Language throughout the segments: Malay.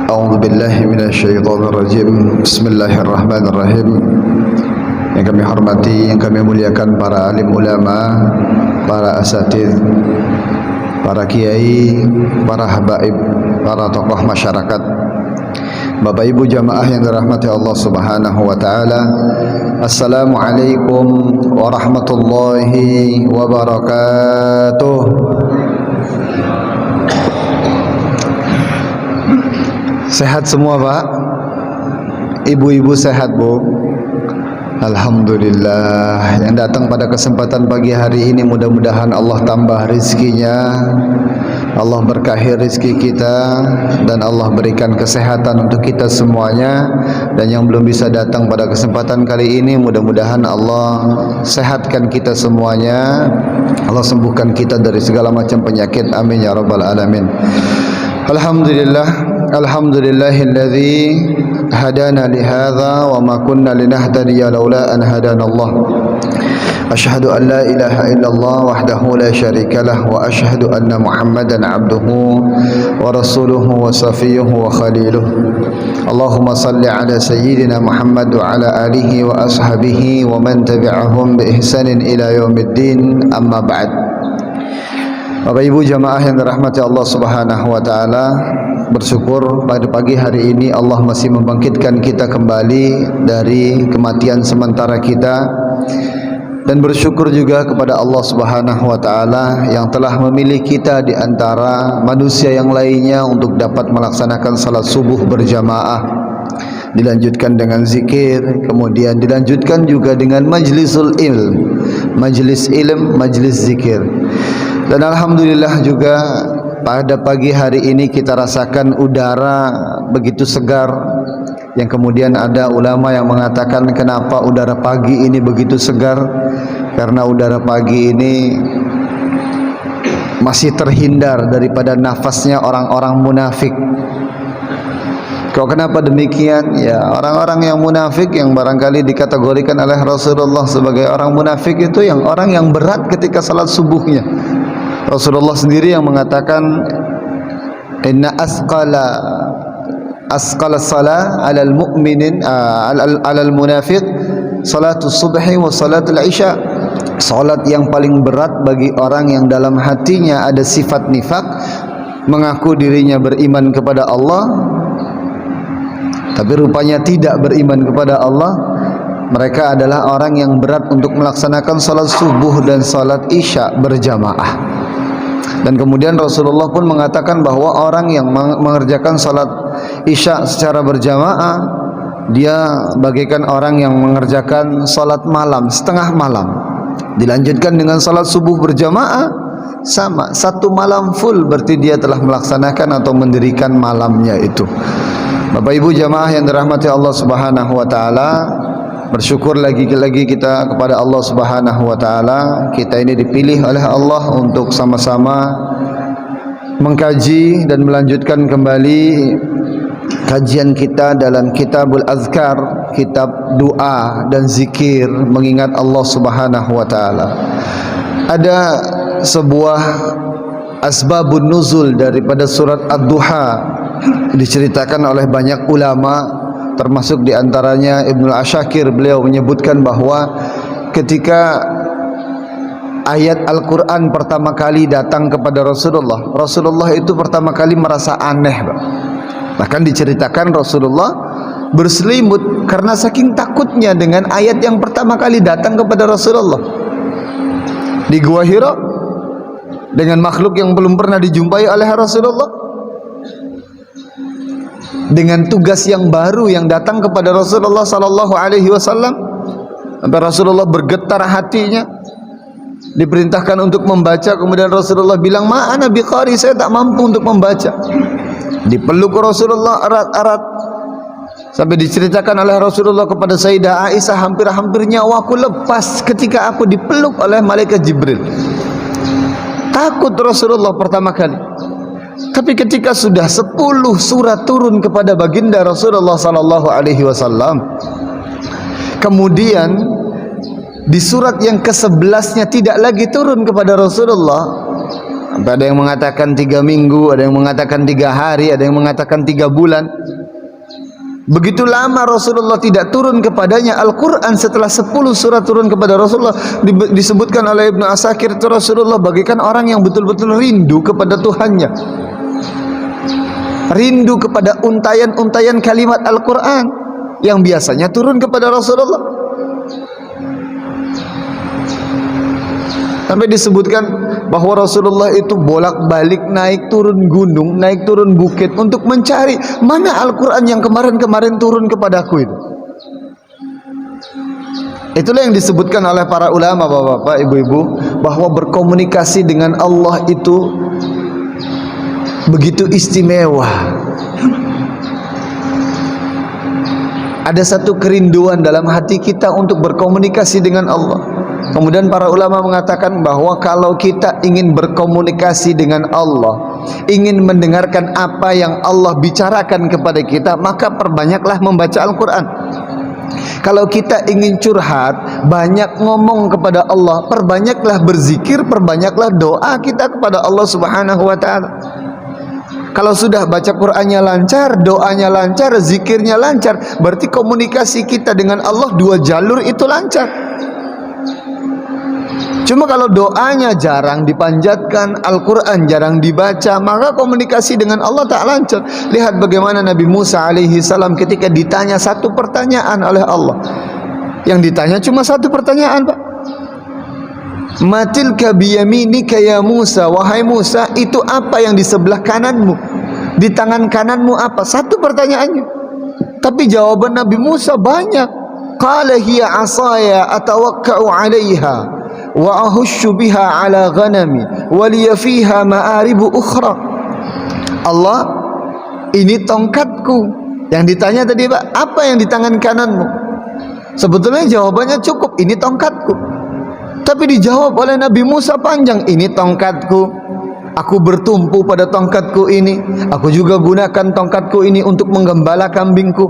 A'udzu billahi minasyaitonir rajim. Bismillahirrahmanirrahim. Yang kami hormati, yang kami muliakan para alim ulama, para asatidz, para kiai, para habaib, para tokoh masyarakat, Bapak Ibu jamaah yang dirahmati Allah Subhanahu wa taala. Assalamualaikum warahmatullahi wabarakatuh. Sehat semua Pak? Ibu-ibu sehat Bu? Alhamdulillah. Yang datang pada kesempatan pagi hari ini mudah-mudahan Allah tambah rizkinya, Allah berkahi rizki kita, dan Allah berikan kesehatan untuk kita semuanya. Dan yang belum bisa datang pada kesempatan kali ini, mudah-mudahan Allah sehatkan kita semuanya, Allah sembuhkan kita dari segala macam penyakit, amin ya rabbal alamin. Alhamdulillah, alhamdulillahilladzi hadana lihadza wa ma kunna linahtadiya laula an hadanallah. Asyhadu an la ilaha illallah wahdahu la syarika lah wa asyhadu anna Muhammadan abduhu wa rasuluhu wa safiyuhu wa khaliluh. Allahumma salli ala sayyidina Muhammad wa ala alihi wa ashabihi wa man tabi'ahum bi ihsanin ila yaumiddin, amma ba'd. Bapak Ibu jamaah yang dirahmati Allah Subhanahu wa taala, bersyukur pada pagi hari ini Allah masih membangkitkan kita kembali dari kematian sementara kita, dan bersyukur juga kepada Allah Subhanahu wa taala yang telah memilih kita di antara manusia yang lainnya untuk dapat melaksanakan salat subuh berjamaah, dilanjutkan dengan zikir, kemudian dilanjutkan juga dengan majlisul ilm, majlis ilm, majlis zikir. Dan alhamdulillah juga pada pagi hari ini kita rasakan udara begitu segar, yang kemudian ada ulama yang mengatakan kenapa udara pagi ini begitu segar, karena udara pagi ini masih terhindar daripada nafasnya orang-orang munafik. Kok kenapa demikian? Ya, orang-orang yang munafik yang barangkali dikategorikan oleh Rasulullah sebagai orang munafik itu yang orang yang berat ketika salat subuhnya. Rasulullah sendiri yang mengatakan inna asqala salah alal mu'minin alal munafiq salatul subhi wa salatul isya. Salat yang paling berat bagi orang yang dalam hatinya ada sifat nifak, mengaku dirinya beriman kepada Allah tapi rupanya tidak beriman kepada Allah. Mereka adalah orang yang berat untuk melaksanakan salat subuh dan salat isya berjamaah. Dan kemudian Rasulullah pun mengatakan bahwa orang yang mengerjakan salat isya secara berjamaah, dia bagaikan orang yang mengerjakan salat malam, setengah malam. Dilanjutkan dengan salat subuh berjamaah, sama, satu malam full, berarti dia telah melaksanakan atau mendirikan malamnya itu. Bapak Ibu jamaah yang dirahmati Allah Subhanahu wa taala, bersyukur lagi kita kepada Allah Subhanahu wa taala. Kita ini dipilih oleh Allah untuk sama-sama mengkaji dan melanjutkan kembali kajian kita dalam Kitabul Azkar, kitab doa dan zikir mengingat Allah Subhanahu wa taala. Ada sebuah asbabun nuzul daripada surat Ad-Duha, diceritakan oleh banyak ulama, termasuk diantaranya Ibnu Asyakir. Beliau menyebutkan bahwa ketika ayat Al-Quran pertama kali datang kepada Rasulullah, Rasulullah itu pertama kali merasa aneh. Bahkan diceritakan Rasulullah berselimut karena saking takutnya dengan ayat yang pertama kali datang kepada Rasulullah di Gua Hira, dengan makhluk yang belum pernah dijumpai oleh Rasulullah, dengan tugas yang baru yang datang kepada Rasulullah sallallahu alaihi wasallam. Sampai Rasulullah bergetar hatinya, diperintahkan untuk membaca. Kemudian Rasulullah bilang, "Ma ana biqari, saya tak mampu untuk membaca." Dipeluk Rasulullah erat-erat, sampai diceritakan oleh Rasulullah kepada Sayyidah Aisyah, hampir-hampir nyawaku lepas ketika aku dipeluk oleh malaikat Jibril. Takut Rasulullah pertama kali. Tapi ketika sudah 10 surat turun kepada baginda Rasulullah sallallahu alaihi wasallam, kemudian di surat yang ke-11-nya tidak lagi turun kepada Rasulullah, Ada yang mengatakan 3 minggu, ada yang mengatakan 3 hari, ada yang mengatakan 3 bulan. Begitu lama Rasulullah tidak turun kepadanya Al-Quran. Setelah 10 surat turun kepada Rasulullah, disebutkan oleh Ibnu Asakir itu Rasulullah bagaikan orang yang betul-betul rindu kepada Tuhannya, rindu kepada untayan-untayan kalimat Al-Quran yang biasanya turun kepada Rasulullah. Sampai disebutkan bahwa Rasulullah itu bolak-balik naik turun gunung, naik turun bukit untuk mencari mana Al-Quran yang kemarin-kemarin turun kepadaku itu. Itulah yang disebutkan oleh para ulama, bapak-bapak, ibu-ibu, bahwa berkomunikasi dengan Allah itu begitu istimewa. Ada satu kerinduan dalam hati kita untuk berkomunikasi dengan Allah. Kemudian para ulama mengatakan bahwa kalau kita ingin berkomunikasi dengan Allah, ingin mendengarkan apa yang Allah bicarakan kepada kita, maka perbanyaklah membaca Al-Quran. Kalau kita ingin curhat, banyak ngomong kepada Allah, perbanyaklah berzikir, perbanyaklah doa kita kepada Allah Subhanahu wa ta'ala. Kalau sudah baca Qur'annya lancar, doanya lancar, zikirnya lancar, berarti komunikasi kita dengan Allah 2 jalur itu lancar. Cuma kalau doanya jarang dipanjatkan, Al-Quran jarang dibaca, maka komunikasi dengan Allah tak lancar. Lihat bagaimana Nabi Musa alaihi salam ketika ditanya 1 pertanyaan oleh Allah. Yang ditanya cuma 1 pertanyaan, Pak. Matilka biyaminika ya Musa, wahai Musa, itu apa yang di sebelah kananmu? Di tangan kananmu apa? 1 pertanyaannya. Tapi jawaban Nabi Musa banyak. Qala hiya asaya atawakka'u 'alaiha wa ahushu biha ala ghanami wa liya fiha ma'aribu ukhra. Allah, ini tongkatku. Yang ditanya tadi, Pak, apa yang di tangan kananmu? Sebetulnya jawabannya cukup, ini tongkatku. Tapi dijawab oleh Nabi Musa panjang, ini tongkatku, aku bertumpu pada tongkatku ini, aku juga gunakan tongkatku ini untuk menggembala kambingku,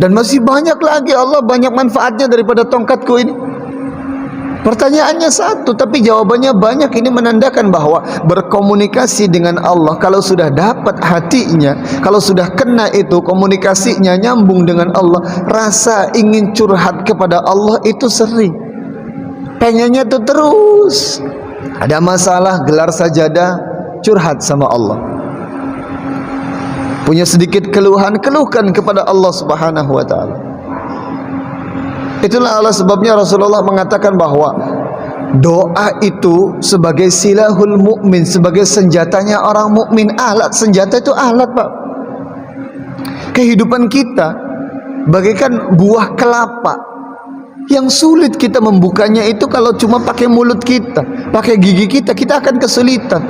dan masih banyak lagi. Allah banyak manfaatnya daripada tongkatku ini. Pertanyaannya 1, tapi jawabannya banyak. Ini menandakan bahwa berkomunikasi dengan Allah, kalau sudah dapat hatinya, kalau sudah kena itu, komunikasinya nyambung dengan Allah, rasa ingin curhat kepada Allah itu sering. Pengennya itu terus. Ada masalah, gelar sajadah, curhat sama Allah. Punya sedikit keluhan, keluhkan kepada Allah Subhanahu wa ta'ala. Itulah Allah sebabnya Rasulullah mengatakan bahwa doa itu sebagai silahul mukmin, sebagai senjatanya orang mukmin. Alat, senjata itu alat, Pak. Kehidupan kita bagaikan buah kelapa yang sulit kita membukanya itu kalau cuma pakai mulut kita, pakai gigi kita, kita akan kesulitan.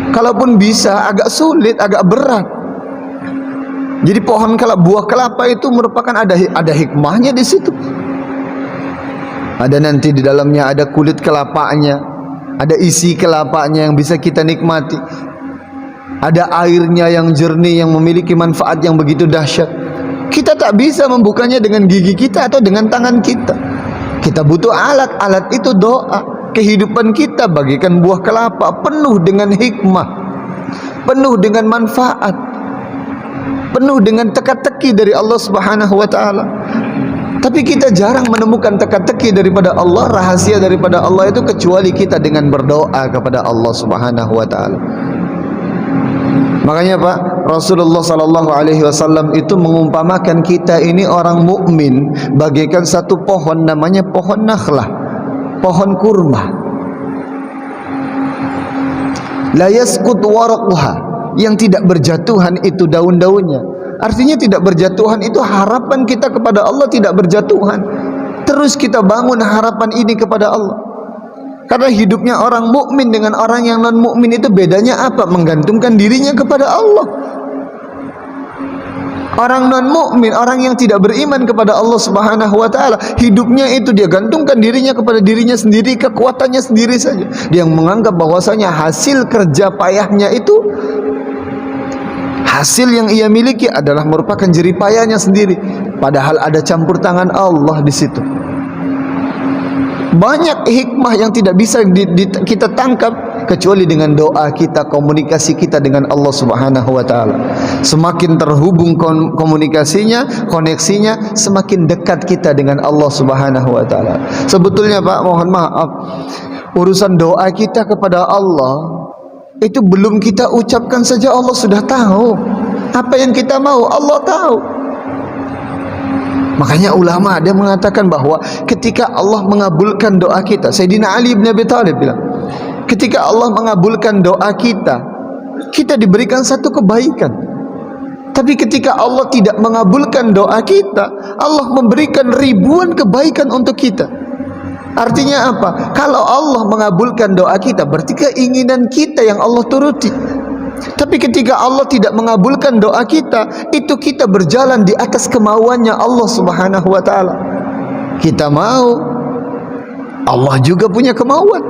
Kalaupun bisa, agak sulit, agak berat. Jadi pohon buah kelapa itu merupakan ada hikmahnya di situ. Ada nanti di dalamnya ada kulit kelapanya, ada isi kelapanya yang bisa kita nikmati. Ada airnya yang jernih yang memiliki manfaat yang begitu dahsyat. Kita tak bisa membukanya dengan gigi kita atau dengan tangan kita. Kita butuh alat. Alat itu doa. Kehidupan kita bagaikan buah kelapa, penuh dengan hikmah, penuh dengan manfaat, penuh dengan teka-teki dari Allah Subhanahu wa ta'ala. Tapi kita jarang menemukan teka-teki daripada Allah, rahasia daripada Allah itu, kecuali kita dengan berdoa kepada Allah Subhanahu wa ta'ala. Makanya, Pak, Rasulullah sallallahu alaihi wasallam itu mengumpamakan kita ini orang mukmin bagaikan satu pohon, namanya pohon nakhlah, pohon kurma. La yasqut waraquha, yang tidak berjatuhan itu daun-daunnya. Artinya tidak berjatuhan itu harapan kita kepada Allah tidak berjatuhan. Terus kita bangun harapan ini kepada Allah. Karena hidupnya orang mukmin dengan orang yang non mukmin itu bedanya apa? Menggantungkan dirinya kepada Allah. Orang non mukmin, orang yang tidak beriman kepada Allah Subhanahu wa ta'ala, hidupnya itu dia gantungkan dirinya kepada dirinya sendiri, kekuatannya sendiri saja. Dia menganggap bahwasanya hasil kerja payahnya itu, hasil yang ia miliki adalah merupakan jerih payahnya sendiri, padahal ada campur tangan Allah di situ. Banyak hikmah yang tidak bisa kita tangkap kecuali dengan doa kita, komunikasi kita dengan Allah Subhanahu wa taala. Semakin terhubung komunikasinya, koneksinya, semakin dekat kita dengan Allah Subhanahu wa taala. Sebetulnya Pak, mohon maaf, urusan doa kita kepada Allah itu belum kita ucapkan saja Allah sudah tahu. Apa yang kita mau Allah tahu. Makanya ulama ada mengatakan bahwa ketika Allah mengabulkan doa kita, Sayyidina Ali bin Abi Thalib bilang, ketika Allah mengabulkan doa kita, kita diberikan satu kebaikan. Tapi ketika Allah tidak mengabulkan doa kita, Allah memberikan ribuan kebaikan untuk kita. Artinya apa? Kalau Allah mengabulkan doa kita, berarti keinginan kita yang Allah turuti. Tapi ketika Allah tidak mengabulkan doa kita, itu kita berjalan di atas kemauannya Allah Subhanahu wa taala. Kita mau, Allah juga punya kemauan,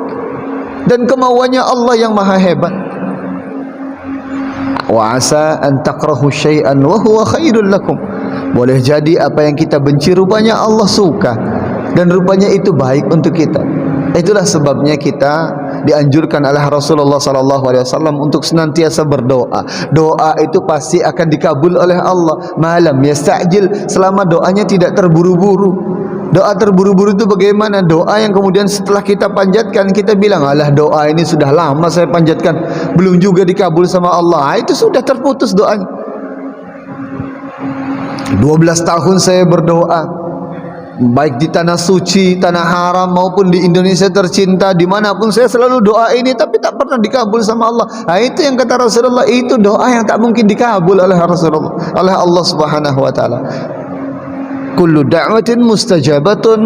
dan kemauannya Allah yang maha hebat. Wa asa an takrahu syai'an wa huwa khairul lakum. Boleh jadi apa yang kita benci rupanya Allah suka, dan rupanya itu baik untuk kita. Itulah sebabnya kita dianjurkan oleh Rasulullah SAW untuk senantiasa berdoa. Doa itu pasti akan dikabul oleh Allah. Malam yasta'jil, selama doanya tidak terburu-buru. Doa terburu-buru itu bagaimana? Doa yang kemudian setelah kita panjatkan, kita bilang, alah doa ini sudah lama saya panjatkan, belum juga dikabul sama Allah. Itu sudah terputus doanya. 12 tahun saya berdoa, baik di tanah suci, tanah haram maupun di Indonesia tercinta, dimanapun saya selalu doa ini, tapi tak pernah dikabul sama Allah. Itu yang kata Rasulullah, itu doa yang tak mungkin dikabul oleh Rasulullah, oleh Allah Subhanahu wa taala. Kullu da'watin mustajabatun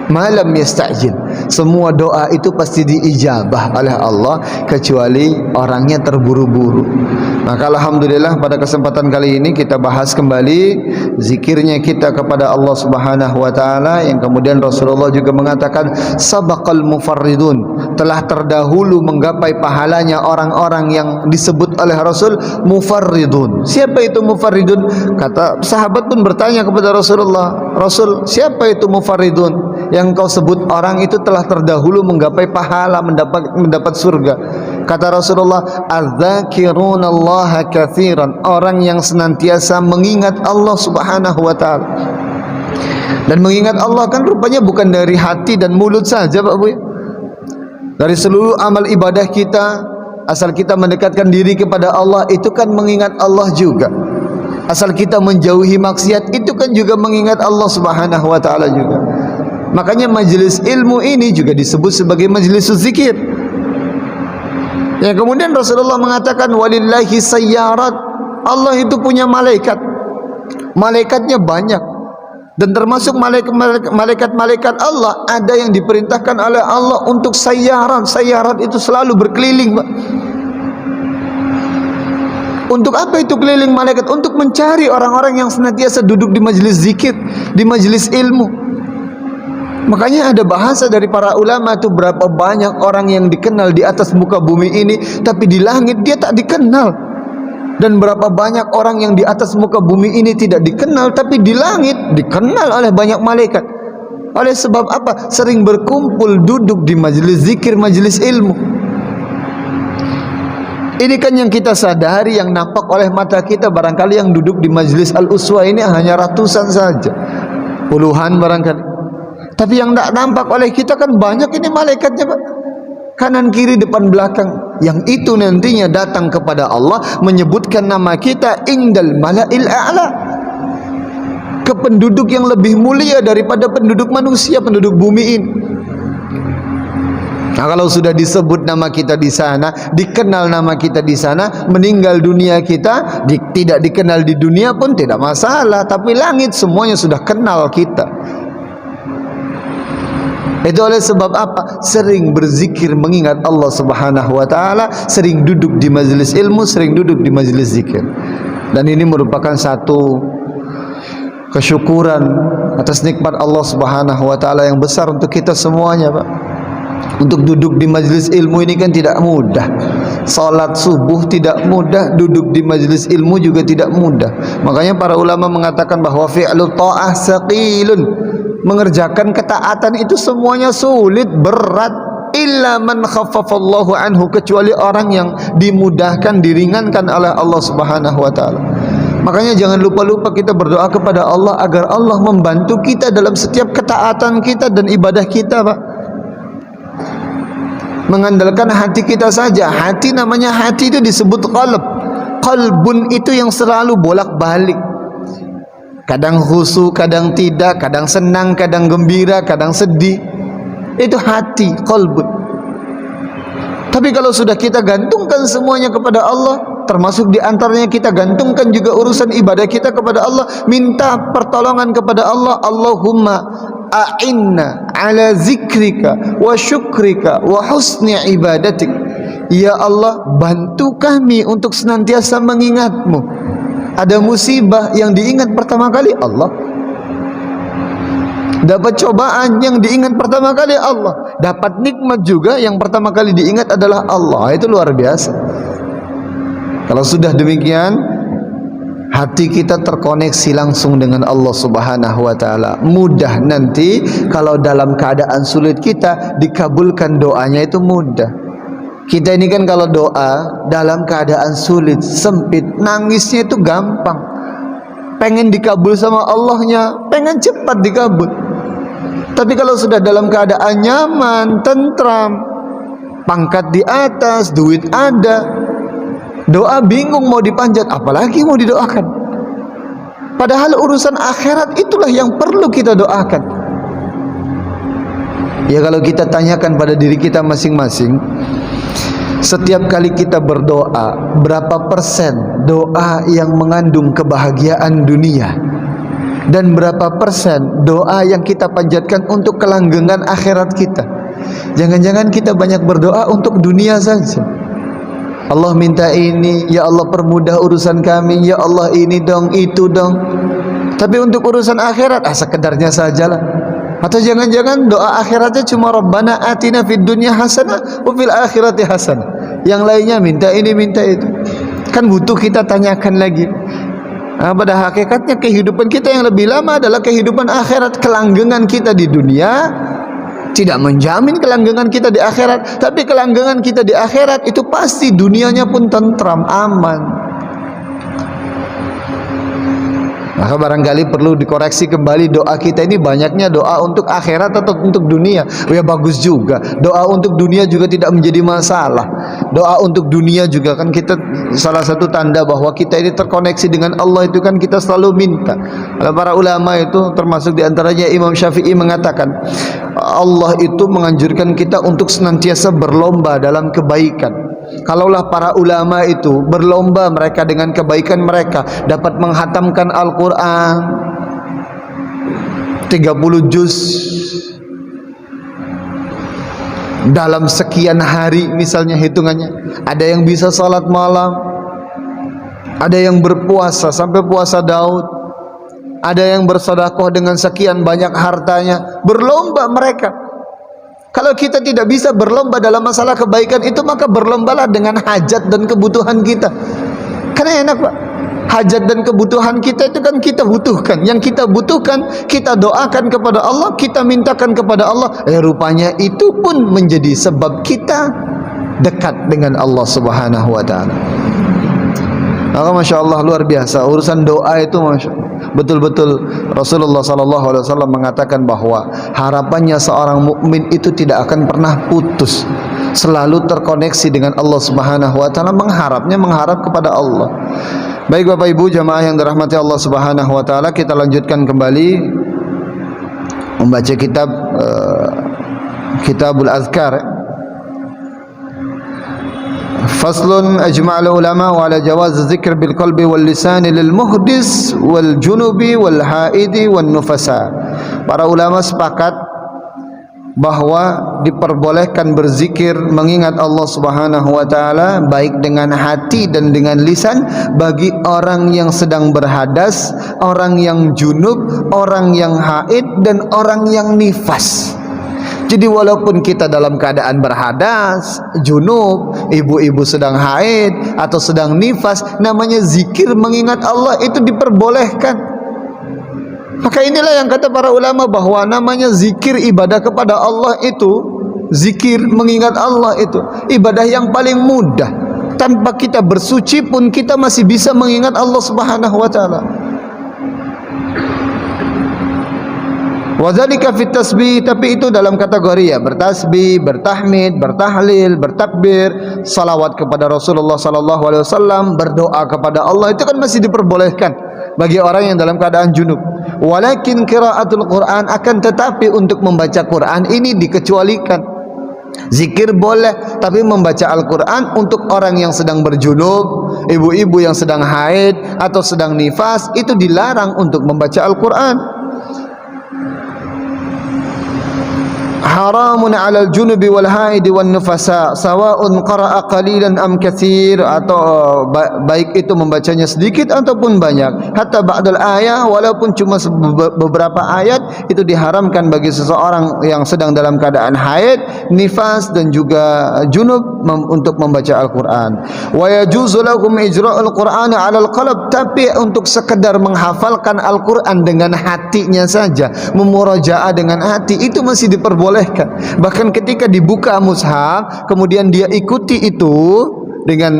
malam yasta'jil. Semua doa itu pasti diijabah oleh Allah, kecuali orangnya terburu-buru. Maka alhamdulillah pada kesempatan kali ini kita bahas kembali zikirnya kita kepada Allah Subhanahu wa taala, yang kemudian Rasulullah juga mengatakan sabaqal mufarridun, telah terdahulu menggapai pahalanya orang-orang yang disebut oleh Rasul mufarridun. Siapa itu mufarridun? Kata sahabat pun bertanya kepada Rasulullah, Rasul, siapa itu mufarridun? Yang kau sebut orang itu telah terdahulu menggapai pahala, mendapat surga. Kata Rasulullah, adz-dzakirunallaha katsiran, orang yang senantiasa mengingat Allah Subhanahu wa taala. Dan mengingat Allah kan rupanya bukan dari hati dan mulut saja Pak Bu. Dari seluruh amal ibadah kita, asal kita mendekatkan diri kepada Allah, itu kan mengingat Allah juga. Asal kita menjauhi maksiat, itu kan juga mengingat Allah Subhanahu wa taala juga. Makanya majelis ilmu ini juga disebut sebagai majelis zikir. Yang kemudian Rasulullah mengatakan walillahi sayyarat, Allah itu punya malaikat. Malaikatnya banyak. Dan termasuk malaikat-malaikat Allah, ada yang diperintahkan oleh Allah untuk sayyarat. Sayyarat itu selalu berkeliling, Pak. Untuk apa itu keliling malaikat? Untuk mencari orang-orang yang senantiasa duduk di majelis zikir, di majelis ilmu. Makanya ada bahasa dari para ulama itu, berapa banyak orang yang dikenal di atas muka bumi ini, tapi di langit dia tak dikenal. Dan berapa banyak orang yang di atas muka bumi ini tidak dikenal, tapi di langit dikenal oleh banyak malaikat. Oleh sebab apa? Sering berkumpul duduk di majelis zikir, majelis ilmu. Ini kan yang kita sadari, yang nampak oleh mata kita. Barangkali yang duduk di majelis Al-Uswa ini hanya ratusan saja, puluhan barangkali. Tapi yang tak nampak oleh kita kan banyak ini malaikatnya Pak. Kanan kiri depan belakang, yang itu nantinya datang kepada Allah menyebutkan nama kita indal mala'il a'la, ke penduduk yang lebih mulia daripada penduduk manusia, penduduk bumi ini. Nah, kalau sudah disebut nama kita di sana, dikenal nama kita di sana, meninggal dunia kita tidak dikenal di dunia pun tidak masalah, tapi langit semuanya sudah kenal kita. Itu oleh sebab apa? Sering berzikir mengingat Allah Subhanahu wa taala, sering duduk di majelis ilmu, sering duduk di majelis zikir. Dan ini merupakan satu kesyukuran atas nikmat Allah Subhanahu wa taala yang besar untuk kita semuanya, Pak. Untuk duduk di majelis ilmu ini kan tidak mudah. Salat subuh tidak mudah, duduk di majelis ilmu juga tidak mudah. Makanya para ulama mengatakan bahwa fi'lu ta'ah saqilun, mengerjakan ketaatan itu semuanya sulit, berat. illa man khaffafallahu anhu, kecuali orang yang dimudahkan, diringankan oleh Allah Subhanahu wa taala. Makanya jangan lupa-lupa kita berdoa kepada Allah agar Allah membantu kita dalam setiap ketaatan kita dan ibadah kita, Pak. Mengandalkan hati kita saja. Hati, namanya hati itu disebut qalb. Qalbun itu yang selalu bolak-balik. Kadang khusyuk, kadang tidak, kadang senang, kadang gembira, kadang sedih. Itu hati, qalbun. Tapi kalau sudah kita gantungkan semuanya kepada Allah, termasuk di antaranya kita gantungkan juga urusan ibadah kita kepada Allah, minta pertolongan kepada Allah. Allahumma a'inna ala zikrika wa syukrika wa husni ibadatik. Ya Allah, bantu kami untuk senantiasa mengingatmu. Ada musibah, yang diingat pertama kali Allah. Dapat cobaan, yang diingat pertama kali Allah. Dapat nikmat juga, yang pertama kali diingat adalah Allah. Itu luar biasa. Kalau sudah demikian, hati kita terkoneksi langsung dengan Allah Subhanahu wa taala. Mudah nanti kalau dalam keadaan sulit kita dikabulkan doanya, itu mudah. Kita ini kan kalau doa dalam keadaan sulit, sempit, nangisnya itu gampang. Pengen dikabul sama Allahnya, pengen cepat dikabul. Tapi kalau sudah dalam keadaan nyaman, tentram, pangkat di atas, duit ada, doa bingung mau dipanjat, apalagi mau didoakan. Padahal urusan akhirat itulah yang perlu kita doakan. Ya, kalau kita tanyakan pada diri kita masing-masing, setiap kali kita berdoa, berapa persen doa yang mengandung kebahagiaan dunia, dan berapa persen doa yang kita panjatkan untuk kelanggengan akhirat kita? Jangan-jangan kita banyak berdoa untuk dunia saja. Allah minta ini, ya Allah permudah urusan kami, ya Allah ini dong, itu dong. Tapi untuk urusan akhirat, sekedarnya sajalah. Atau jangan-jangan doa akhiratnya cuma Rabbana atina fid dunya hasanah wa fil akhirati hasanah. Yang lainnya minta ini, minta itu. Kan butuh kita tanyakan lagi. Pada hakikatnya kehidupan kita yang lebih lama adalah kehidupan akhirat. Kelanggengan kita di dunia tidak menjamin kelanggengan kita di akhirat, tapi kelanggengan kita di akhirat itu pasti dunianya pun tentram, aman. Maka barangkali perlu dikoreksi kembali doa kita ini, banyaknya doa untuk akhirat atau untuk dunia. Ya bagus juga, doa untuk dunia juga tidak menjadi masalah. Doa untuk dunia juga kan kita, salah satu tanda bahwa kita ini terkoneksi dengan Allah itu kan kita selalu minta. Para ulama itu termasuk diantaranya Imam Syafi'i mengatakan, Allah itu menganjurkan kita untuk senantiasa berlomba dalam kebaikan. Kalaulah para ulama itu berlomba mereka dengan kebaikan mereka, dapat menghatamkan Al-Quran 30 juz dalam sekian hari misalnya hitungannya, ada yang bisa salat malam, ada yang berpuasa sampai puasa Daud, ada yang bersedekah dengan sekian banyak hartanya, berlomba mereka. Kalau kita tidak bisa berlomba dalam masalah kebaikan itu, maka berlombalah dengan hajat dan kebutuhan kita. Karena enak, Pak. Hajat dan kebutuhan kita itu kan kita butuhkan. Yang kita butuhkan, kita doakan kepada Allah, kita mintakan kepada Allah. Rupanya itu pun menjadi sebab kita dekat dengan Allah Subhanahu wa taala. Maka Masya Allah luar biasa urusan doa itu, Masya Allah. Betul-betul Rasulullah SAW mengatakan bahwa harapannya seorang mukmin itu tidak akan pernah putus, selalu terkoneksi dengan Allah Subhanahu wa taala, mengharap kepada Allah. Baik Bapak Ibu jamaah yang dirahmati Allah Subhanahu wa taala, kita lanjutkan kembali membaca Kitabul Azkar. Faslun ajma'al ulama wa ala jawaz zikr bil qalbi wal lisan lil muhdis wal junubi wal haidi wan nufasa. Para ulama sepakat bahwa diperbolehkan berzikir mengingat Allah Subhanahu wa taala baik dengan hati dan dengan lisan bagi orang yang sedang berhadas, orang yang junub, orang yang haid dan orang yang nifas. Jadi walaupun kita dalam keadaan berhadas, junub, ibu-ibu sedang haid atau sedang nifas, namanya zikir mengingat Allah itu diperbolehkan. Maka inilah yang kata para ulama bahwa namanya zikir ibadah kepada Allah itu Zikir mengingat Allah itu ibadah yang paling mudah. Tanpa kita bersuci pun kita masih bisa mengingat Allah Subhanahu wa taala. Wadzalika fit tasbih, tapi itu dalam kategori ya bertasbih, bertahmid, bertahlil, bertakbir, salawat kepada Rasulullah sallallahu alaihi wasallam, berdoa kepada Allah, itu kan masih diperbolehkan bagi orang yang dalam keadaan junub. Walakin qiraatul Quran, akan tetapi untuk membaca Quran ini dikecualikan. Zikir boleh, tapi membaca Al-Quran untuk orang yang sedang berjunub, ibu-ibu yang sedang haid atau sedang nifas, itu dilarang untuk membaca Al-Quran. Haramun 'alal junubi wal haidi wan nufasa sawa'un qara'a qalilan am katsir, atau baik itu membacanya sedikit ataupun banyak, hatta ba'dal ayah, walaupun cuma beberapa ayat, itu diharamkan bagi seseorang yang sedang dalam keadaan haid, nifas dan juga junub untuk membaca Al-Quran. Wa yajuzu lahum ijra'ul Qur'an 'alal qalb, tapi untuk sekedar menghafalkan Al-Quran dengan hatinya saja, memurajaah dengan hati, itu masih diperbolehkan. Bahkan ketika dibuka mushaf kemudian dia ikuti itu dengan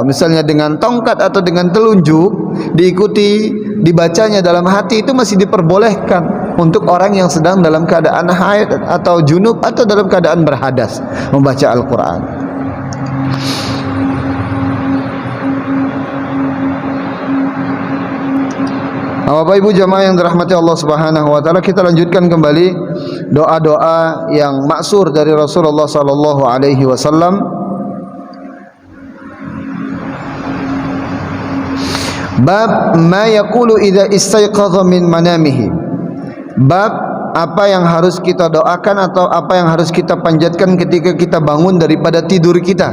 misalnya dengan tongkat atau dengan telunjuk, diikuti dibacanya dalam hati, itu masih diperbolehkan untuk orang yang sedang dalam keadaan haid atau junub atau dalam keadaan berhadas membaca Al-Quran. Bapak Ibu jamaah yang dirahmati Allah Subhanahu wa taala, kita lanjutkan kembali doa-doa yang maksur dari Rasulullah sallallahu alaihi wasallam. Bab ma yaqulu idza istayqadha min manamihi. Bab apa yang harus kita doakan atau apa yang harus kita panjatkan ketika kita bangun daripada tidur kita.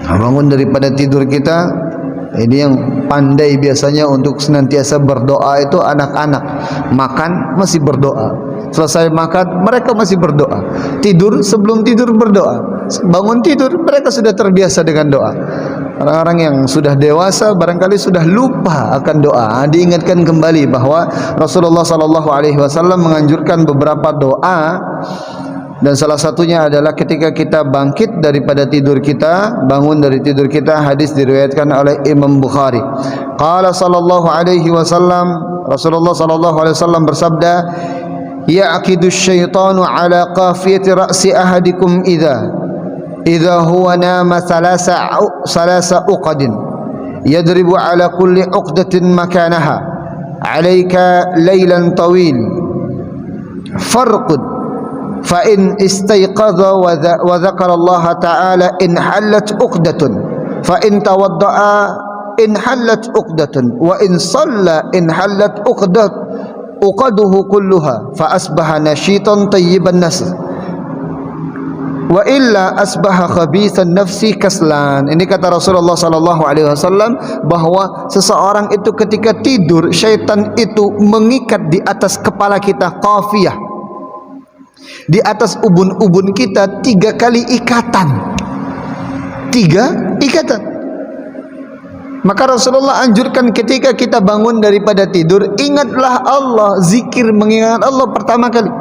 Bangun daripada tidur kita. Ini yang pandai biasanya untuk senantiasa berdoa itu anak-anak. Makan masih berdoa, selesai makan mereka masih berdoa, tidur sebelum tidur berdoa, bangun tidur mereka sudah terbiasa dengan doa. Orang-orang yang sudah dewasa barangkali sudah lupa akan doa. Diingatkan kembali bahwa Rasulullah sallallahu alaihi wasallam menganjurkan beberapa doa, dan salah satunya adalah ketika kita bangkit daripada tidur kita, bangun dari tidur kita. Hadis diriwayatkan oleh Imam Bukhari. Qala sallallahu alaihi wasallam, Rasulullah sallallahu alaihi wasallam bersabda, ya'qidu syaitanu ala qafiyati ra'si ahadikum idza huwa nama salasa uqadin yadribu ala kulli uqdatin makanaha alayka laylan tawil farqud fa in istayqadha wa dzakara Allah ta'ala in hallat uqdatun, fa in tawadda'a in hallat uqdatun, wa in shalla in hallat uqaduhu kulluha, fa asbaha nashitan tayyiban nas, wa illa asbaha khabithan nafsi kaslan. Ini kata Rasulullah sallallahu alaihi wasallam bahwa seseorang itu ketika tidur, syaitan itu mengikat di atas kepala kita, qafiyah, di atas ubun-ubun kita 3 kali ikatan. 3 ikatan. Maka Rasulullah anjurkan ketika kita bangun daripada tidur, ingatlah Allah, zikir mengingat Allah pertama kali.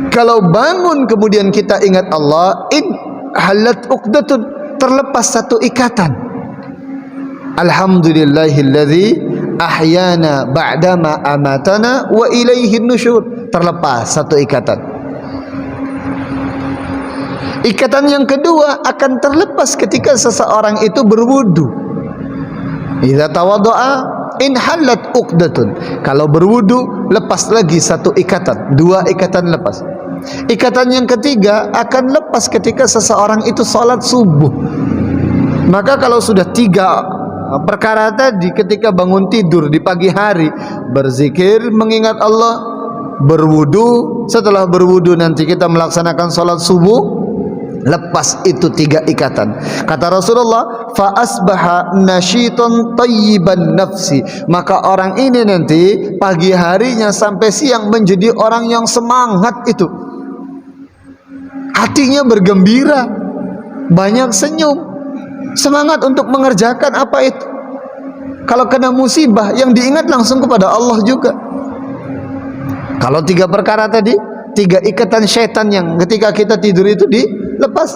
Kalau bangun kemudian kita ingat Allah, in halat uqdatun, terlepas satu ikatan. Alhamdulillahilladzi ahyana ba'dama amatana wa ilaihin nusyur, terlepas satu ikatan. Ikatan yang kedua akan terlepas ketika seseorang itu berwudu. Idza tawaddaa in halat uqdatun, kalau berwudu lepas lagi satu ikatan, 2 ikatan lepas. Ikatan yang ketiga akan lepas ketika seseorang itu salat subuh. Maka kalau sudah 3 perkara tadi, ketika bangun tidur di pagi hari, berzikir mengingat Allah, berwudu, setelah berwudu nanti kita melaksanakan salat subuh, lepas itu 3 ikatan. Kata Rasulullah, fa asbaha nashitan tayyiban nafsi, maka orang ini nanti pagi harinya sampai siang menjadi orang yang semangat itu, hatinya bergembira, banyak senyum, semangat untuk mengerjakan apa itu. Kalau kena musibah yang diingat langsung kepada Allah juga. Kalau 3 perkara tadi, tiga ikatan syaitan yang ketika kita tidur itu dilepas.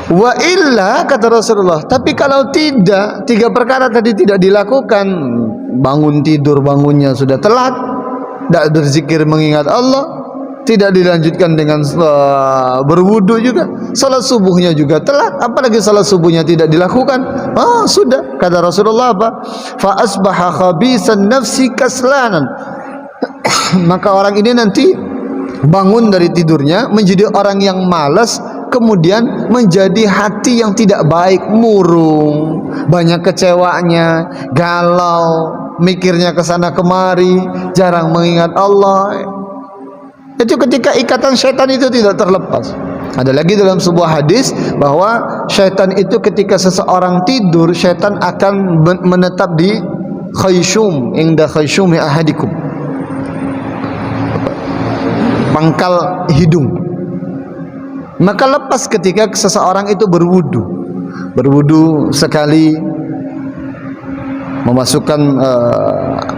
Wa illa, kata Rasulullah, tapi kalau tidak, tiga perkara tadi tidak dilakukan, bangun tidur bangunnya sudah telat, tidak berzikir mengingat Allah, tidak dilanjutkan dengan berwudu juga, salat subuhnya juga telat, apalagi salat subuhnya tidak dilakukan, sudah, kata Rasulullah apa? Fa asbaha khabisan nafsi kaslanan. Maka orang ini nanti bangun dari tidurnya menjadi orang yang malas, kemudian menjadi hati yang tidak baik, murung, banyak kecewanya, galau, mikirnya ke sana kemari, jarang mengingat Allah. Itu ketika ikatan syaitan itu tidak terlepas. Ada lagi dalam sebuah hadis bahwa syaitan itu ketika seseorang tidur, syaitan akan menetap di khayshum, inda khayshumi ahadikum, pangkal hidung. Maka lepas ketika seseorang itu berwudu sekali, memasukkan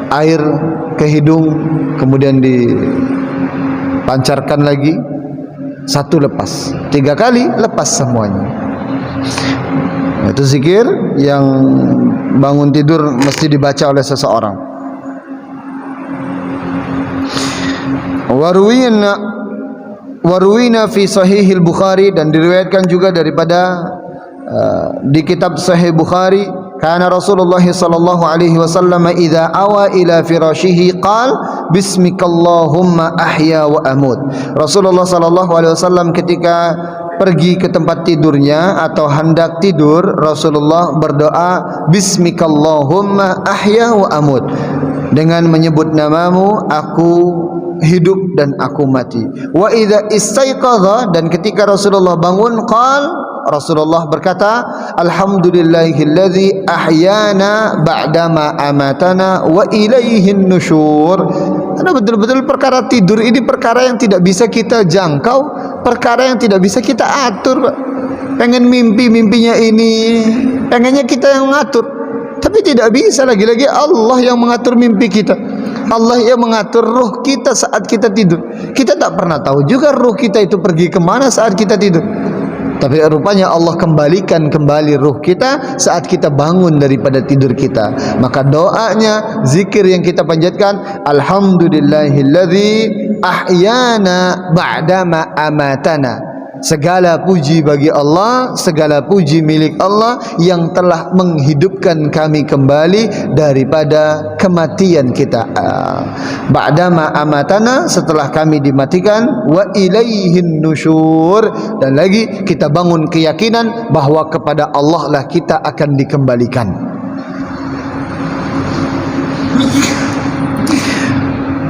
air ke hidung, kemudian dipancarkan lagi, satu lepas, tiga kali lepas semuanya. Itu zikir yang bangun tidur mesti dibaca oleh seseorang. Warwina fi sahihil Bukhari, dan diriwayatkan juga daripada di kitab Sahih Bukhari, kana Rasulullah sallallahu alaihi wasallam idza awa ila firashihi qal bismikallahumma ahya wa amut. Rasulullah sallallahu alaihi wasallam ketika pergi ke tempat tidurnya atau hendak tidur, Rasulullah berdoa bismikallahumma ahya wa amut, dengan menyebut namamu aku hidup dan aku mati. Wa idza istaiqadha, dan ketika Rasulullah bangun, Rasulullah berkata alhamdulillahilladzi ahyana ba'dama amatana wa ilaihin nusyur. Karena betul-betul perkara tidur ini perkara yang tidak bisa kita jangkau, perkara yang tidak bisa kita atur. Pengen mimpinya ini, pengennya kita yang mengatur, tapi tidak bisa. Lagi-lagi Allah yang mengatur mimpi kita, Allah yang mengatur ruh kita saat kita tidur. Kita tak pernah tahu juga ruh kita itu pergi kemana saat kita tidur, tapi rupanya Allah kembalikan kembali ruh kita saat kita bangun daripada tidur kita. Maka doanya, zikir yang kita panjatkan, alhamdulillahilladzi ahyana ba'dama amatana. Segala puji bagi Allah, segala puji milik Allah yang telah menghidupkan kami kembali daripada kematian kita. Ba'dama amatana, setelah kami dimatikan, wa ilaihin nusyur, dan lagi kita bangun keyakinan bahwa kepada Allah lah kita akan dikembalikan.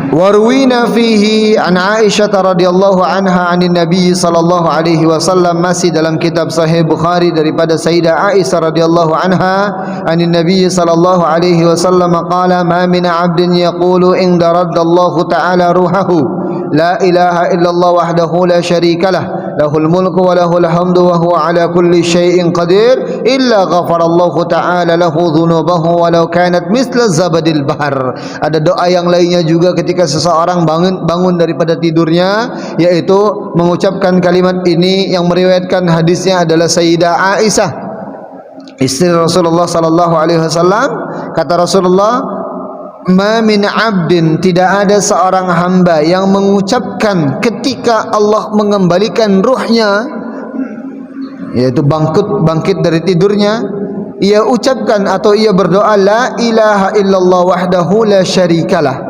Warwina fihi an Aisyah radhiyallahu anha anin Nabi sallallahu alaihi wasallam, masih dalam kitab Sahih Bukhari daripada Sayyidah Aisyah radhiyallahu anha anin Nabi sallallahu alaihi wasallam qala ma min 'abdin yaqulu inda raddallahu ta'ala ruhahu la ilaha illallah wahdahu la syarika lah lahul mulku wa lahul hamdu wa huwa ala kulli syai'in qadir illa ghafarallahu ta'ala lahu dhunubahu walau kanat misla zabadil bahar. Ada doa yang lainnya juga ketika seseorang bangun daripada tidurnya, yaitu mengucapkan kalimat ini, yang meriwayatkan hadisnya adalah Sayyidah Aisyah, istri Rasulullah sallallahu alaihi wasallam. Kata Rasulullah, ma min abdin, tidak ada seorang hamba yang mengucapkan ketika Allah mengembalikan ruhnya, yaitu bangkit dari tidurnya, ia ucapkan atau ia berdoa la ilaha illallah wahdahu la syarikalah,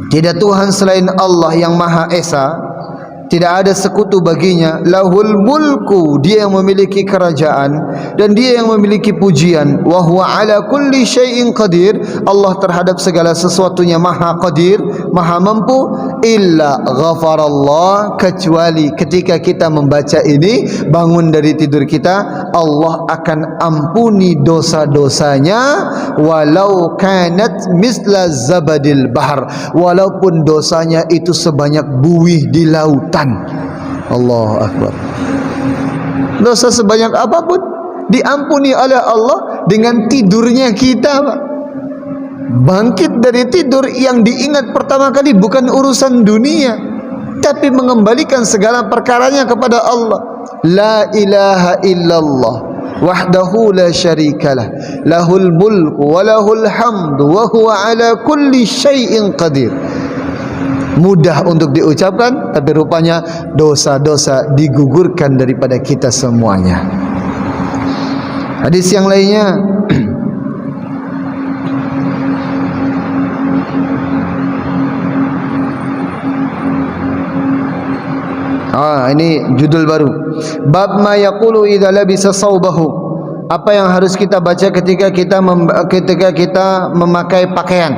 tidak Tuhan selain Allah yang Maha Esa, tidak ada sekutu baginya, lahul mulku, dia yang memiliki kerajaan dan dia yang memiliki pujian, wa huwa ala kulli syai'in qadir, Allah terhadap segala sesuatunya maha qadir, maha mampu, illa ghafarallah, kecuali ketika kita membaca ini bangun dari tidur kita, Allah akan ampuni dosa-dosanya walau kanat misla zabadil bahar, walaupun dosanya itu sebanyak buih di lautan. Allahu Akbar. Dosa sebanyak apapun diampuni oleh Allah dengan tidurnya kita, Pak. bangkit dari tidur, yang diingat pertama kali bukan urusan dunia, tapi mengembalikan segala perkaranya kepada Allah. La ilaha illallah wahdahu la syarikalah, lahul mulku wa lahul hamdu wa huwa ala kulli syai'in qadir. Mudah untuk diucapkan, tapi rupanya dosa-dosa digugurkan daripada kita semuanya. Hadis yang lainnya, ini judul baru, bab ma yaqulu idza labisa saubahu. Apa yang harus kita baca ketika kita memakai pakaian.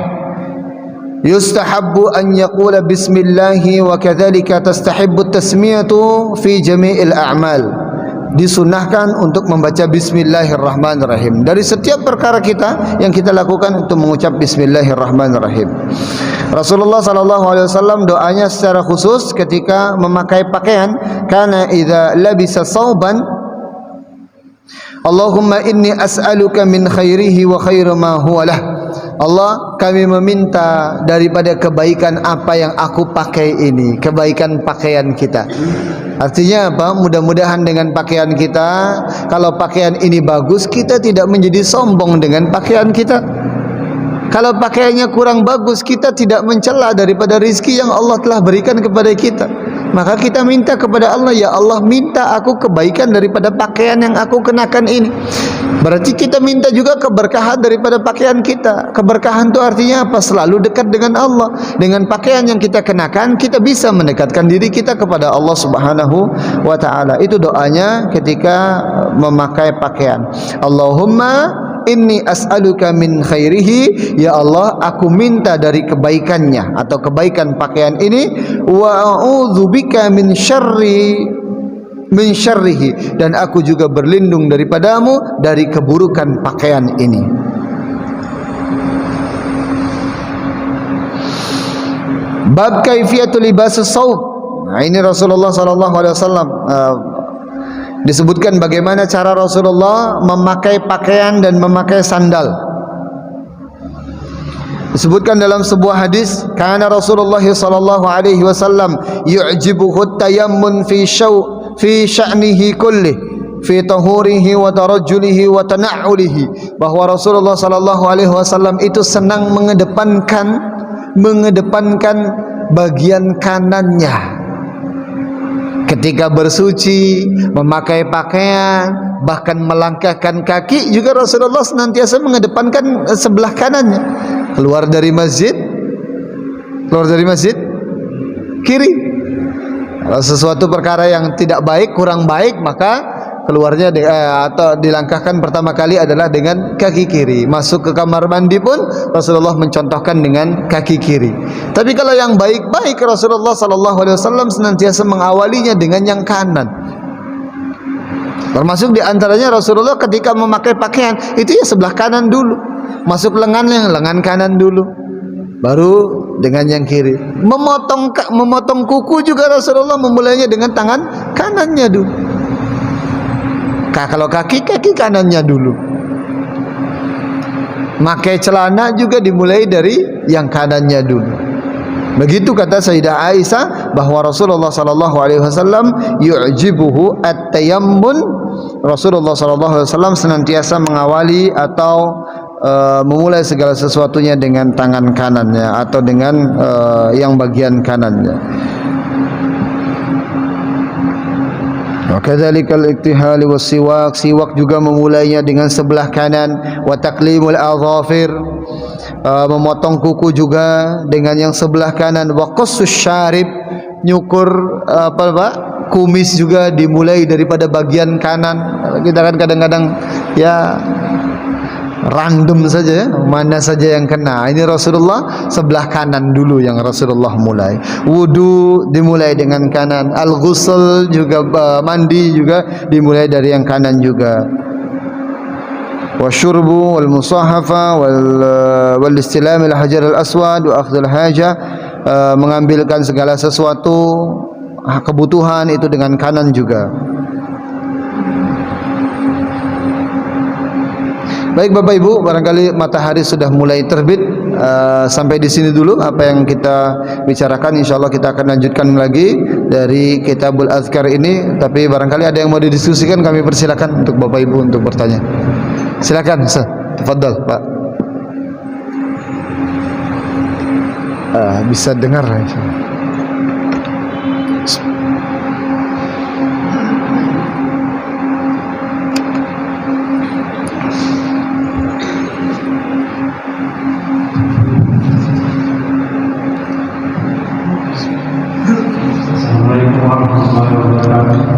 Yustahabbu an yaqula bismillahi wa kadzalika tastahibbu tasmiyatu fi jami'il a'mal. Disunahkan untuk membaca bismillahirrahmanirrahim dari setiap perkara kita yang kita lakukan, untuk mengucap bismillahirrahmanirrahim. Rasulullah sallallahu alaihi wasallam doanya secara khusus ketika memakai pakaian, kana idza labisa sauban, Allahumma inni as'aluka min khairihi wa khairu ma huwa lah. Allah, kami meminta daripada kebaikan apa yang aku pakai ini, kebaikan pakaian kita. Artinya apa? Mudah-mudahan dengan pakaian kita, kalau pakaian ini bagus, kita tidak menjadi sombong dengan pakaian kita. Kalau pakaiannya kurang bagus, kita tidak mencela daripada rizki yang Allah telah berikan kepada kita. Maka kita minta kepada Allah, ya Allah, minta aku kebaikan daripada pakaian yang aku kenakan ini. Berarti kita minta juga keberkahan daripada pakaian kita. Keberkahan itu artinya apa? Selalu dekat dengan Allah. Dengan pakaian yang kita kenakan, kita bisa mendekatkan diri kita kepada Allah Subhanahu wa ta'ala. Itu doanya ketika memakai pakaian. Allahumma inni as'aluka min khairihi, ya Allah, aku minta dari kebaikannya atau kebaikan pakaian ini, wa a'udzubika min syarrihi, dan aku juga berlindung daripadamu dari keburukan pakaian ini. Bab kaifiyatul libasus saub. Nah, ini Rasulullah sallallahu alaihi wasallam disebutkan bagaimana cara Rasulullah memakai pakaian dan memakai sandal. Disebutkan dalam sebuah hadis, kana Rasulullah sallallahu alaihi wasallam yu'jibuhu tayammun fi sya'nihi kullih, fi tahurihi wa tarajjulihi wa tana'ulihi, bahwa Rasulullah sallallahu alaihi wasallam itu senang mengedepankan bagian kanannya ketika bersuci, memakai pakaian, bahkan melangkahkan kaki juga Rasulullah senantiasa mengedepankan sebelah kanannya. Keluar dari masjid kiri. Kalau sesuatu perkara yang tidak baik, kurang baik, maka keluarnya atau dilangkahkan pertama kali adalah dengan kaki kiri. Masuk ke kamar mandi pun Rasulullah mencontohkan dengan kaki kiri. Tapi kalau yang baik-baik, Rasulullah sallallahu alaihi wasallam senantiasa mengawalinya dengan yang kanan. Termasuk di antaranya Rasulullah ketika memakai pakaian itu ya sebelah kanan dulu. Masuk lengannya lengan kanan dulu, baru dengan yang kiri. Memotong kuku juga Rasulullah memulainya dengan tangan kanannya dulu. Kalau kaki kanannya dulu. Makai celana juga dimulai dari yang kanannya dulu. Begitu kata Sayyidah Aisyah, bahwa Rasulullah sallallahu alaihi wasallam yu'jibuhu at-tayammun. Rasulullah sallallahu alaihi wasallam senantiasa mengawali atau memulai segala sesuatunya dengan tangan kanannya atau dengan yang bagian kanannya. Wa kadzalikal iktihal was siwak, siwak juga memulainya dengan sebelah kanan. Wa taqlimul adhafir, memotong kuku juga dengan yang sebelah kanan. Wa qassus syarib, nyukur kumis juga dimulai daripada bagian kanan. Kita kan kadang-kadang ya random saja, mana saja yang kena. Ini Rasulullah sebelah kanan dulu yang Rasulullah mulai. Wudu dimulai dengan kanan. Al-ghusl juga, mandi juga dimulai dari yang kanan juga. Wasyurbu wal musahafa wal istilam al hajar al aswad wa akhdh al haja, mengambilkan segala sesuatu kebutuhan itu dengan kanan juga. Baik Bapak Ibu, barangkali matahari sudah mulai terbit. sampai di sini dulu apa yang kita bicarakan. Insyaallah kita akan lanjutkan lagi dari Kitabul Azkar ini, tapi barangkali ada yang mau didiskusikan, kami persilakan untuk Bapak Ibu untuk bertanya. Silakan, Ustaz. Tafadhal, Pak. Bisa dengar insyaallah.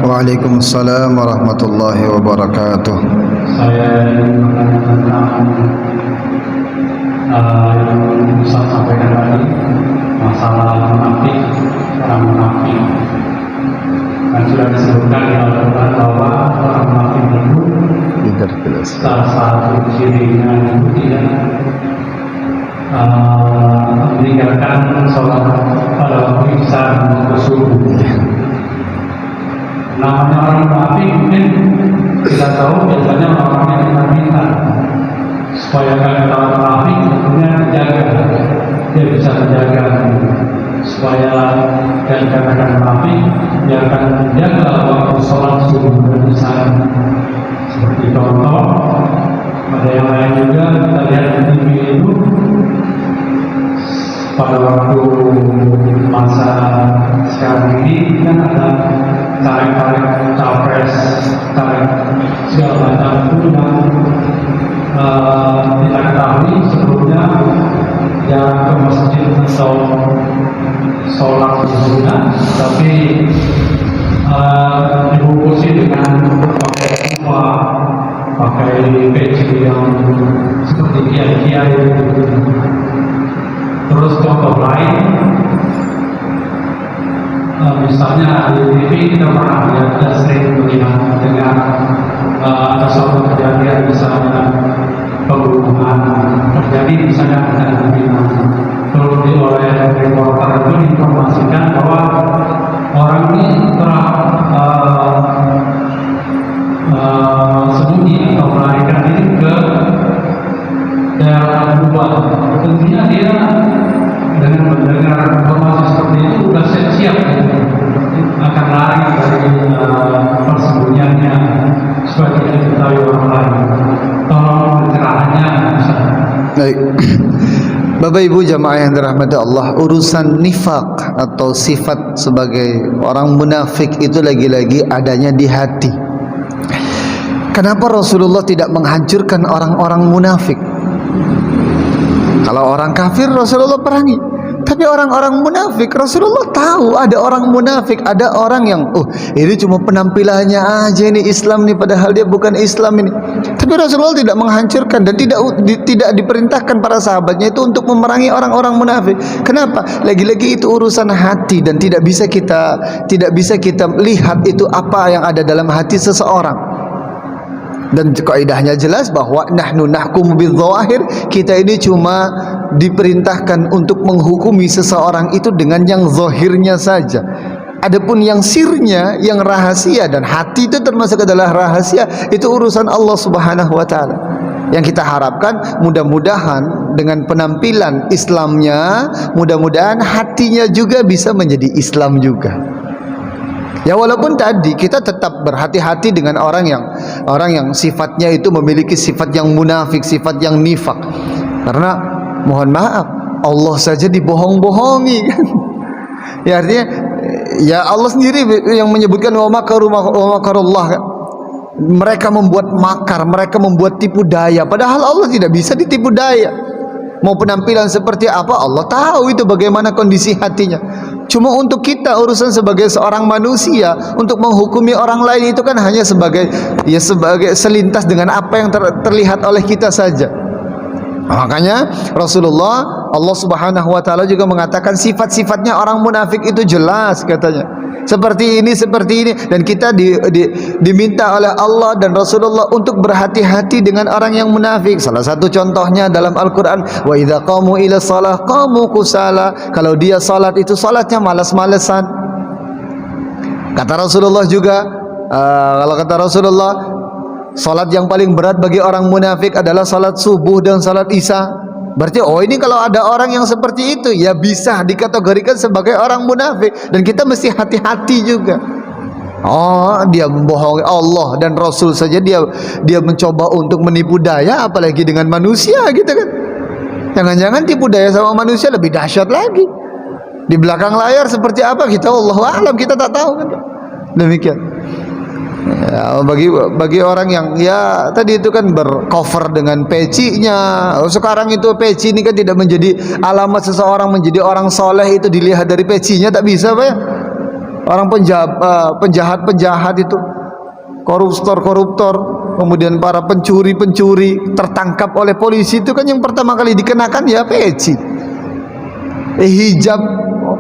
Waalaikumsalam warahmatullahi wabarakatuh. Saya ingin menanyakan tentang yang Ustaz sampaikan tadi, masalah munafik, orang munafik. Dan sudah disebutkan di Al-Quran bahwa orang munafik itu salah satu cirinya itu tidak meninggalkan sholat pada waktu isya dan subuh. Namanya orang munafik mungkin kita tahu biasanya orang yang menafikan. Supaya kalian tahu munafik tentunya dijaga, dia bisa menjaga supaya kalian katakan munafik, dia akan menjaga waktu sholat subuh dan isya. Seperti contoh, ada yang lain juga kita lihat di TV itu pada waktu masa sekarang ini kan ada tarik-tarik capres, tarik segala macam itu yang kita ketahui sebelumnya jarang ke masjid atau sholat sunnah, tapi dibungkusi dengan pakai kuah, pakai peci yang seperti kiai-kiai. Terus contoh lain, misalnya di TV kita pernah lihat, kita sering melihat dengan ada suatu kejadian misalnya pembunuhan terjadi misalnya dengan pimpinan, terus oleh reporter itu diinformasikan bahwa orang ini telah sembunyi atau melarikan diri ke daerah Kuba. Tentunya dia dengan mendengar informasi seperti itu sudah siap-siap akan lari dari persembunyiannya supaya tidak diketahui orang lain. Tolong pencerahannya. Baik. Bapak Ibu jamaah yang dirahmati Allah, urusan nifak atau sifat sebagai orang munafik itu lagi-lagi adanya di hati. Kenapa Rasulullah tidak menghancurkan orang-orang munafik? Kalau orang kafir Rasulullah perangi, tapi orang-orang munafik Rasulullah tahu ada orang munafik, ada orang yang ini cuma penampilannya aja, ini Islam nih, padahal dia bukan Islam ini. Tapi Rasulullah tidak menghancurkan dan tidak diperintahkan para sahabatnya itu untuk memerangi orang-orang munafik. Kenapa? Lagi-lagi itu urusan hati dan tidak bisa kita lihat itu apa yang ada dalam hati seseorang. Dan kaidahnya jelas bahwa nahnu nahkum bidzawahir, kita ini cuma diperintahkan untuk menghukumi seseorang itu dengan yang zahirnya saja. Adapun yang sirnya, yang rahasia, dan hati itu termasuk adalah rahasia, itu urusan Allah Subhanahu wa taala. Yang kita harapkan mudah-mudahan dengan penampilan Islamnya, mudah-mudahan hatinya juga bisa menjadi Islam juga. Ya walaupun tadi kita tetap berhati-hati dengan orang yang sifatnya itu memiliki sifat yang munafik, sifat yang nifak. Karena mohon maaf, Allah saja dibohong-bohongi kan. Ya artinya ya Allah sendiri yang menyebutkan wa makarullah kan. Mereka membuat makar, mereka membuat tipu daya, padahal Allah tidak bisa ditipu daya. Mau penampilan seperti apa, Allah tahu itu bagaimana kondisi hatinya. Cuma untuk kita urusan sebagai seorang manusia, untuk menghukumi orang lain itu kan hanya sebagai selintas dengan apa yang terlihat oleh kita saja. Makanya Rasulullah, Allah Subhanahu wa taala juga mengatakan sifat-sifatnya orang munafik itu jelas katanya. Seperti ini, dan kita diminta oleh Allah dan Rasulullah untuk berhati-hati dengan orang yang munafik. Salah satu contohnya dalam Al-Quran, wa idza qamu ila shalah qamu kusala. Kalau dia salat itu salatnya malas-malesan. Kata Rasulullah juga, kalau kata Rasulullah, salat yang paling berat bagi orang munafik adalah salat subuh dan salat isya. Berarti ini kalau ada orang yang seperti itu ya bisa dikategorikan sebagai orang munafik, dan kita mesti hati-hati juga. Dia membohongi Allah dan Rasul saja dia mencoba untuk menipu daya, apalagi dengan manusia gitu kan. Jangan-jangan tipu daya sama manusia lebih dahsyat lagi. Di belakang layar seperti apa kita Allahu a'lam, kita tak tahu kan. Demikian. Ya, bagi orang yang ya tadi itu kan bercover dengan pecinya. Sekarang itu peci ini kan tidak menjadi alamat seseorang menjadi orang soleh itu dilihat dari pecinya, tak bisa Pak ya. Orang penjahat itu, koruptor, kemudian para pencuri tertangkap oleh polisi, itu kan yang pertama kali dikenakan ya peci. Hijab,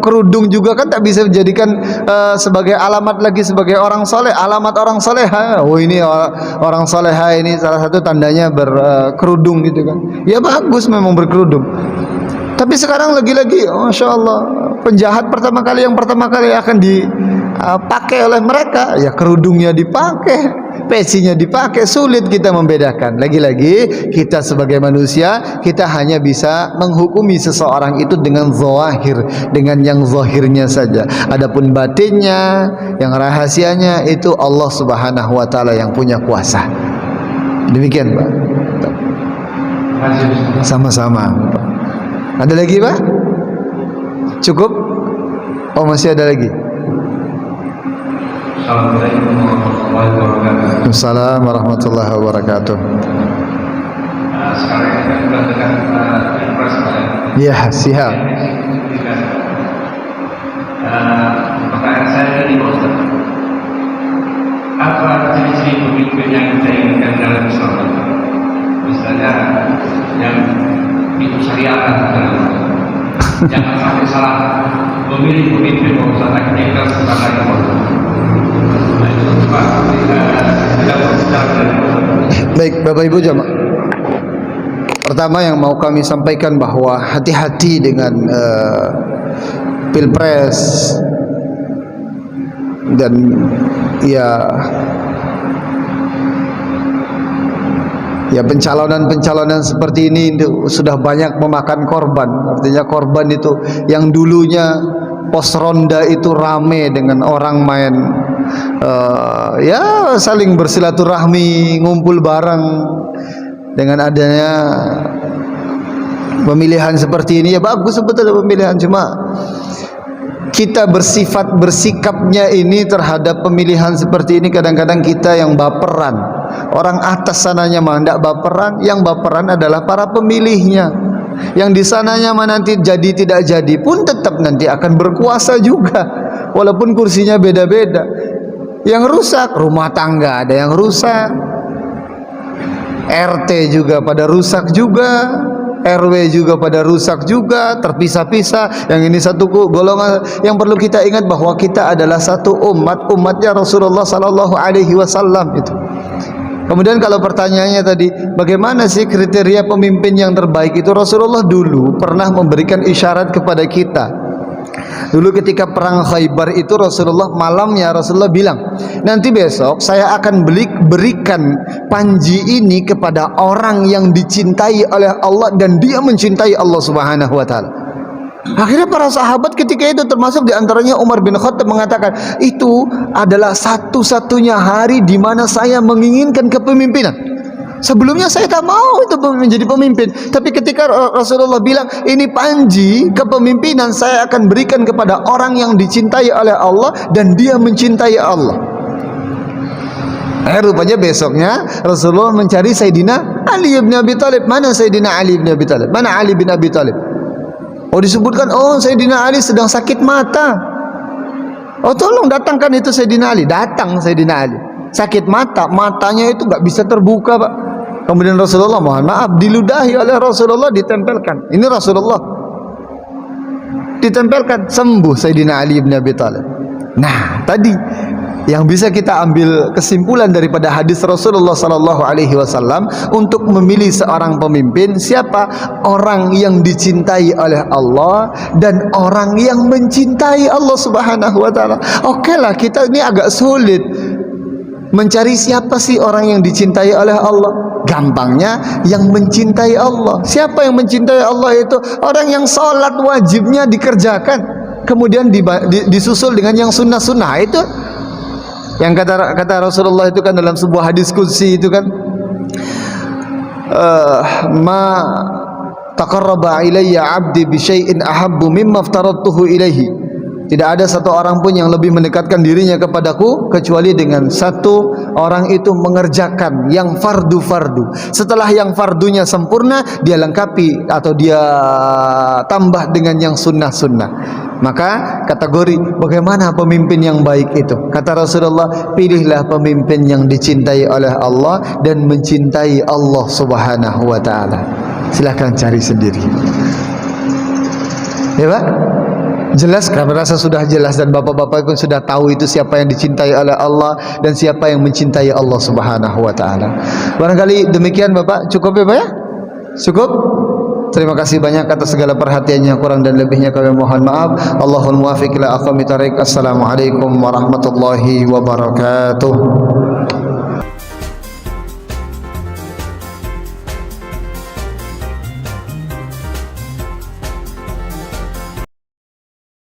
kerudung juga kan tak bisa dijadikan sebagai alamat lagi sebagai orang soleh. Alamat orang soleha, ini orang soleha ini salah satu tandanya berkerudung gitu kan. Ya bagus memang berkerudung. Tapi sekarang lagi-lagi, Masya Allah, penjahat yang pertama kali akan dipakai oleh mereka, ya kerudungnya dipakai, pecinya dipakai. Sulit kita membedakan. Lagi-lagi kita sebagai manusia, kita hanya bisa menghukumi seseorang itu dengan zahir, dengan yang zahirnya saja. Adapun batinnya, yang rahasianya itu Allah Subhanahu wa taala yang punya kuasa. Demikian, Pak. Sama-sama. Ada lagi, Pak? Cukup? Masih ada lagi? Assalamualaikum warahmatullahi wabarakatuh. Waalaikumsalam warahmatullahi wabarakatuh. Sekarang kita sudah dekat Pilpres, Pak. Ya, siap. Pertanyaan saya tadi, Pak Ustaz, apa ciri-ciri pemimpin yang kita inginkan dalam Islam? Misalnya yang itu syariat, jangan sampai salah memilih pemimpin, Pak Ustaz. Akhirnya kita sebentar lagi, Pak Ustaz. Baik, Bapak Ibu jamaah. Pertama yang mau kami sampaikan bahwa hati-hati dengan Pilpres dan pencalonan seperti ini itu sudah banyak memakan korban. Artinya korban itu yang dulunya pos ronda itu rame dengan orang main saling bersilaturahmi, ngumpul bareng. Dengan adanya pemilihan seperti ini ya bagus sebetulnya pemilihan, cuma kita bersikapnya ini terhadap pemilihan seperti ini kadang-kadang kita yang baperan. Orang atas sananya mah tidak baperan, yang baperan adalah para pemilihnya. Yang di sananya mah nanti jadi tidak jadi pun tetap nanti akan berkuasa juga, walaupun kursinya beda-beda. Yang rusak rumah tangga ada yang rusak, RT juga pada rusak juga, RW juga pada rusak juga, terpisah-pisah. Yang ini satu golongan. Yang perlu kita ingat bahwa kita adalah satu umatnya Rasulullah sallallahu alaihi wasallam itu. Kemudian kalau pertanyaannya tadi, bagaimana sih kriteria pemimpin yang terbaik itu? Rasulullah dulu pernah memberikan isyarat kepada kita. Dulu ketika perang Khaybar itu malamnya Rasulullah bilang, nanti besok saya akan berikan panji ini kepada orang yang dicintai oleh Allah dan dia mencintai Allah Subhanahu wa taala. Akhirnya para sahabat ketika itu, termasuk diantaranya Umar bin Khattab, mengatakan itu adalah satu-satunya hari di mana saya menginginkan kepemimpinan. Sebelumnya saya tak mau itu menjadi pemimpin, tapi ketika Rasulullah bilang ini panji kepemimpinan saya akan berikan kepada orang yang dicintai oleh Allah dan dia mencintai Allah. Rupanya besoknya Rasulullah mencari Sayyidina Ali bin Abi Thalib. Mana Sayyidina Ali bin Abi Thalib? Mana Ali bin Abi Thalib? Disebutkan Sayyidina Ali sedang sakit mata. Tolong datangkan itu Sayyidina Ali. Datang Sayyidina Ali, sakit mata, matanya itu enggak bisa terbuka, Pak. Kemudian Rasulullah, mohon maaf, diludahi oleh Rasulullah, ditempelkan. Ini Rasulullah ditempelkan, sembuh Sayyidina Ali bin Abi Thalib. Nah, tadi yang bisa kita ambil kesimpulan daripada hadis Rasulullah sallallahu alaihi wasallam untuk memilih seorang pemimpin, siapa? Orang yang dicintai oleh Allah dan orang yang mencintai Allah Subhanahu wa taala. Oke lah, kita ini agak sulit Mencari siapa sih orang yang dicintai oleh Allah? Gampangnya yang mencintai Allah. Siapa yang mencintai Allah itu? Orang yang sholat wajibnya dikerjakan, kemudian disusul dengan yang sunnah-sunnah. Itu yang kata Rasulullah itu kan dalam sebuah hadis qudsi itu kan, ma taqarraba ilayya 'abdi bi syai'in ahabbu mimma aftaradtuhu ilaihi. Tidak ada satu orang pun yang lebih mendekatkan dirinya kepadaku kecuali dengan satu orang itu mengerjakan yang fardu-fardu. Setelah yang fardunya sempurna, dia lengkapi atau dia tambah dengan yang sunnah-sunnah. Maka kategori bagaimana pemimpin yang baik itu? Kata Rasulullah, pilihlah pemimpin yang dicintai oleh Allah dan mencintai Allah Subhanahu wa taala. Silakan cari sendiri. Ya Pak? Jelas kan? Merasa sudah jelas dan bapak-bapak pun sudah tahu itu siapa yang dicintai oleh Allah dan siapa yang mencintai Allah Subhanahu wa taala. Barangkali demikian Bapak, cukup ya Pak ya? Cukup? Terima kasih banyak atas segala perhatiannya, kurang dan lebihnya kami mohon maaf. Allahul muwaffiq ila aqwamit thariq. Assalamualaikum warahmatullahi wabarakatuh.